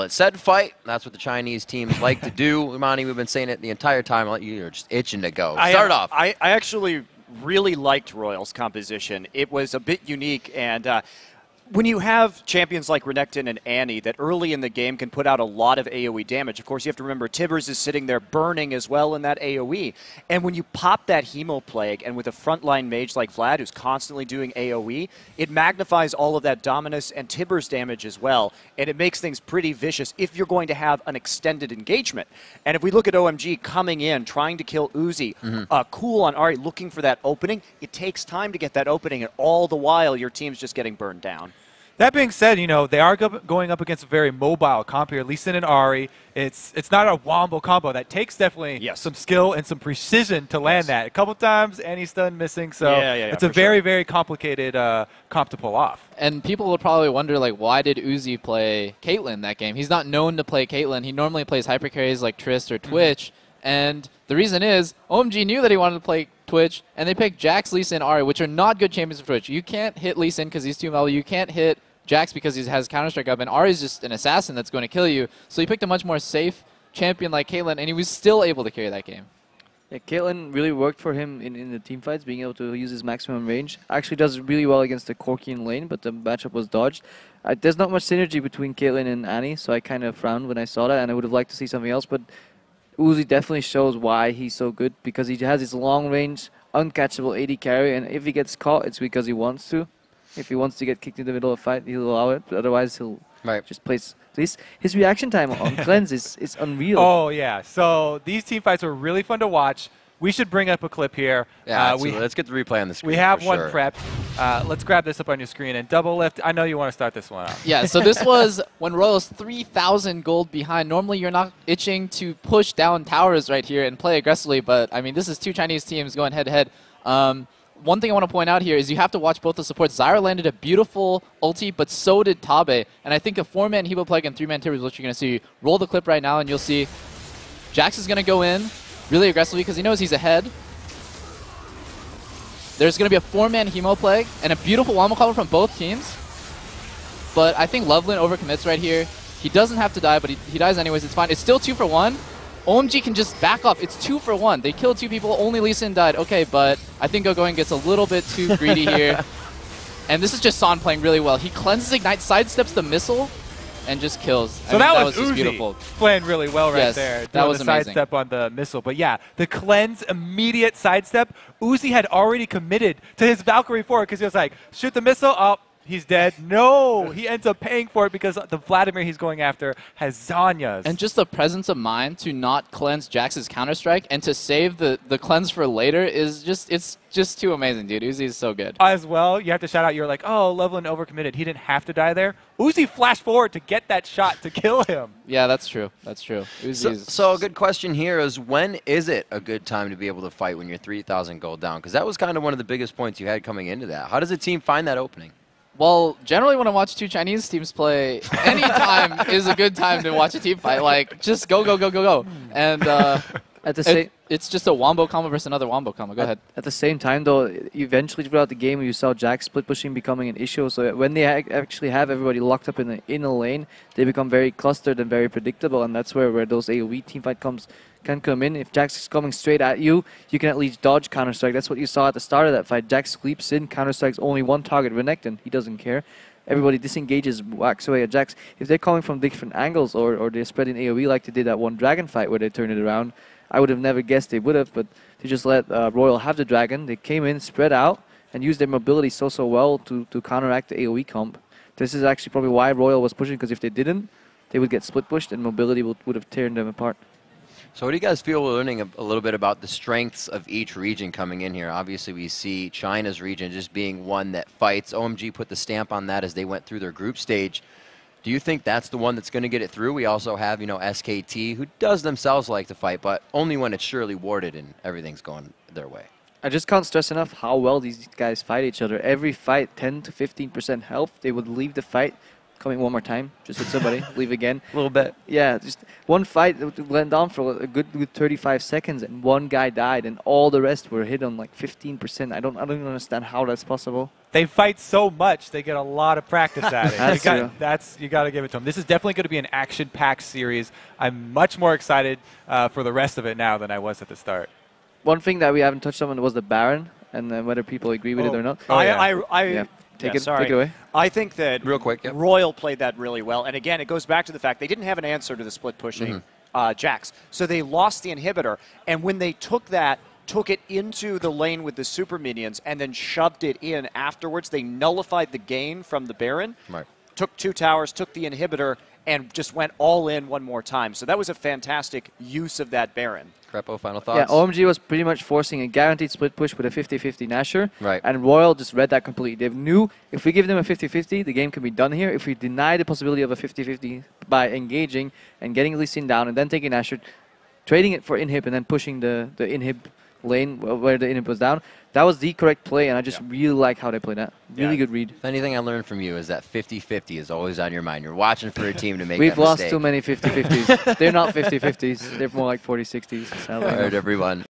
it said fight. That's what the Chinese teams like to do. Imani, we've been saying it the entire time. You're just itching to go. Start off. I actually really liked RYL's composition. It was a bit unique, and when you have champions like Renekton and Annie that early in the game can put out a lot of AoE damage, of course you have to remember Tibbers is sitting there burning as well in that AoE. And when you pop that Hemo Plague, and with a frontline mage like Vlad who's constantly doing AoE, it magnifies all of that Dominus and Tibbers damage as well. And it makes things pretty vicious if you're going to have an extended engagement. And if we look at OMG coming in, trying to kill Uzi, cool on Ahri, looking for that opening, it takes time to get that opening, and all the while your team's just getting burned down. That being said, you know, they are going up against a very mobile comp here. Lee Sin and Ahri, it's not a wombo combo. That takes definitely some skill and some precision to land that. A couple times, Annie's done missing, so it's a very, very complicated comp to pull off. And people will probably wonder, like, why did Uzi play Caitlyn that game? He's not known to play Caitlyn. He normally plays hyper carries like Trist or Twitch. And the reason is, OMG knew that he wanted to play Twitch, and they picked Jax, Lee Sin, Ahri, which are not good champions for Twitch. You can't hit Lee Sin because he's too level. You can't hit Jax because he has Counter-Strike up, and Ahri's just an assassin that's going to kill you. So he picked a much more safe champion like Caitlyn, and he was still able to carry that game. Yeah, Caitlyn really worked for him in the team fights, being able to use his maximum range. Actually does really well against the Corki in lane, but the matchup was dodged. There's not much synergy between Caitlyn and Annie, so I kind of frowned when I saw that, and I would have liked to see something else. But Uzi definitely shows why he's so good, because he has his long-range, uncatchable AD carry, and if he gets caught, it's because he wants to. If he wants to get kicked in the middle of a fight, he'll allow it. But otherwise, he'll just place. His reaction time on Cleanse is unreal. Oh, yeah. So these team fights were really fun to watch. We should bring up a clip here. Yeah, let's get the replay on the screen. We have one prepped. Let's grab this up on your screen. And Double Lift, I know you want to start this one out. Yeah, so this was when RYL's 3,000 gold behind. Normally, you're not itching to push down towers right here and play aggressively. But, I mean, this is two Chinese teams going head-to-head. One thing I want to point out here is you have to watch both the supports. Zyra landed a beautiful ulti, but so did Tabe. And I think a 4-man Hebo Plague and 3-man Tibbers is what you're going to see. Roll the clip right now, and you'll see Jax is going to go in really aggressively because he knows he's ahead. There's going to be a 4-man Hemo Plague and a beautiful wombo combo from both teams. But I think Loveland overcommits right here. He doesn't have to die, but he dies anyways. It's fine. It's still 2 for 1. OMG can just back off. It's 2 for 1. They killed 2 people. Only Lee Sin died. Okay, but I think Gogoing gets a little bit too greedy here. And this is just Son playing really well. He cleanses Ignite, sidesteps the missile, and just kills. So that was just Uzi beautiful. playing really well right there. That was the amazing. sidestep on the missile. But yeah, the cleanse, immediate sidestep. Uzi had already committed to his Valkyrie forward because he was like, shoot the missile up. He's dead. No, he ends up paying for it because the Vladimir he's going after has Zanya's. And just the presence of mind to not cleanse Jax's Counter-Strike and to save the cleanse for later is just, it's just too amazing, dude. Uzi is so good. As well, you have to shout out, you're like, oh, Loveland overcommitted. He didn't have to die there. Uzi flashed forward to get that shot to kill him. Yeah, that's true. That's true. So a good question here is, when is it a good time to be able to fight when you're 3,000 gold down? Because that was kind of one of the biggest points you had coming into that. How does a team find that opening? Well, generally when I watch two Chinese teams play, any time is a good time to watch a team fight. Like, just go, go, go, go, go. And at the same, it's just a wombo combo versus another wombo combo. Go ahead. At the same time, though, eventually throughout the game, you saw Jax split pushing becoming an issue. So when they actually have everybody locked up in a lane, they become very clustered and very predictable. And that's where those AoE teamfight can come in. If Jax is coming straight at you, you can at least dodge Counter-Strike. That's what you saw at the start of that fight. Jax sweeps in, Counter-Strike's only one target, Renekton. He doesn't care. Everybody disengages, whacks away at Jax. If they're coming from different angles or they're spreading AoE like they did that one Dragon fight where they turned it around, I would have never guessed they would have, but they just let RYL have the Dragon. They came in, spread out, and used their mobility so well to counteract the AoE comp. This is actually probably why RYL was pushing, because if they didn't, they would get split pushed and mobility would have torn them apart. So what do you guys feel we're learning a little bit about the strengths of each region coming in here? Obviously, we see China's region just being one that fights. OMG put the stamp on that as they went through their group stage. Do you think that's the one that's going to get it through? We also have, SKT, who does themselves like to fight, but only when it's surely warded and everything's going their way. I just can't stress enough how well these guys fight each other. Every fight, 10 to 15% health. They would leave the fight. Coming one more time, just hit somebody, leave again. A little bit. Yeah, just one fight went on for a good 35 seconds, and one guy died, and all the rest were hit on like 15%. I don't understand how that's possible. they fight so much, they get a lot of practice at it. That's you got to give it to them. This is definitely going to be an action-packed series. I'm much more excited for the rest of it now than I was at the start. one thing that we haven't touched on was the Baron, and then whether people agree with it or not. Take it away. I think that real quick, RYL played that really well. And again, it goes back to the fact they didn't have an answer to the split pushing Jax. So they lost the inhibitor. And when they took it into the lane with the super minions and then shoved it in afterwards, they nullified the gain from the Baron, took 2 towers, took the inhibitor, and just went all in one more time. So that was a fantastic use of that Baron. Crepo, final thoughts? Yeah, OMG was pretty much forcing a guaranteed split push with a 50-50 Nasher. Right. And RYL just read that completely. They knew if we give them a 50-50, the game can be done here. If we deny the possibility of a 50-50 by engaging and getting Lee Sin down and then taking Nasher, trading it for inhib and then pushing the inhib lane where the inhib was down, that was the correct play, and I just really like how they played that. Really good read. If anything I learned from you is that 50-50 is always on your mind. You're watching for a team to make We've that lost mistake. too many 50-50s. They're not 50-50s. They're more like 40-60s. All right, everyone.